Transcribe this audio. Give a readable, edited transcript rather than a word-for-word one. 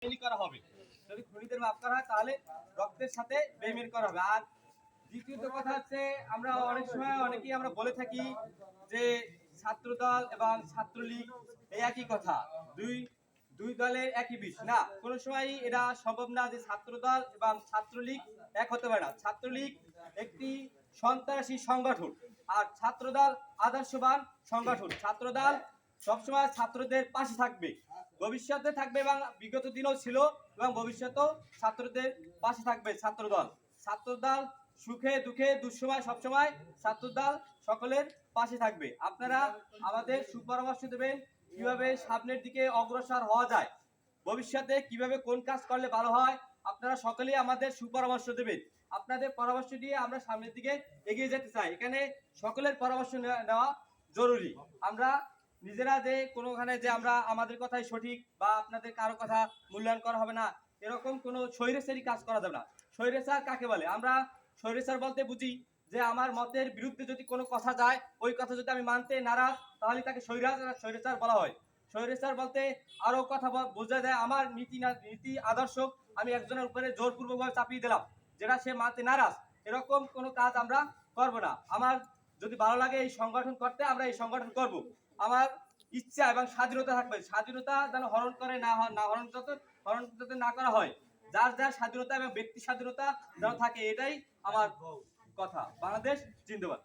করা হবে। যদি খুনিদের মাফ করা হয় তাহলে রক্তের সাথে বেইমানি করা হবে। আর দ্বিতীয়ত কথা হচ্ছে, আমরা অনেক সময় অনেকেই আমরা বলে থাকি যে ছাত্রদল এবং ছাত্রলীগ এই একই কথা, দুই দুই দলের একই বিষ। না, কোনো সময় এটা সম্ভব না যে ছাত্রদল এবং ছাত্রলীগ এক হতে পারে না। ছাত্রলীগ একটি সন্ত্রাসী সংগঠন আর ছাত্রদল আদর্শবান সংগঠন। ছাত্রদল সবসময় ছাত্রদের পাশে থাকবে, ভবিষ্যতে থাকবে এবং বিগত দিনেও ছিল এবং ভবিষ্যতেও ছাত্রদের পাশে থাকবে। ছাত্রদল ছাত্রদল সুখে দুঃখে দুঃসময় সবসময় ছাত্রদল সকলের পাশে থাকবে। আপনারা আমাদের সুপরামর্শ দেবেন কিভাবে সামনের দিকে অগ্রসর হওয়া যায়, ভবিষ্যতে কিভাবে কোন কাজ করলে ভালো হয়। আপনারা সকলেই আমাদের সুপরামর্শ দেবেন। আপনাদের পরামর্শ দিয়ে আমরা সামনের দিকে এগিয়ে যেতে চাই। এখানে সকলের পরামর্শ নেওয়া জরুরি। আমরা নিজেরা যে কোনোখানে যে আমরা আমাদের কথাই সঠিক বা আপনাদের কারো কথা মূল্যায়ন করা হবে না, এরকম কোনো স্বৈরাচারী কাজ করা যাবে না। স্বৈরাচার কাকে বলে? আমরা স্বৈরাচার বলতে বুঝি যে আমার মতের বিরুদ্ধে যদি কোনো কথা যায়, ওই কথা যদি আমি মানতে নারাজ, তাহলে তাকে স্বৈরাচার বলা হয়। স্বৈরাচার বলতে আরো কথা বোঝা যায়, আমার নীতি আদর্শ আমি একজনের উপরে জোরপূর্বকভাবে চাপিয়ে দিলাম, যেটা সে মানতে নারাজ। এরকম কোনো কাজ আমরা করব না। আমার যদি ভালো লাগে এই সংগঠন করতে, আমরা এই সংগঠন করব। আমার ইচ্ছা এবং স্বাধীনতা থাকবে। স্বাধীনতা যেন হরণ করে হরণ যাতে না করা হয়। যার যার স্বাধীনতা এবং ব্যক্তি স্বাধীনতা যেন থাকে, এটাই আমার কথা। বাংলাদেশ জিন্দাবাদ।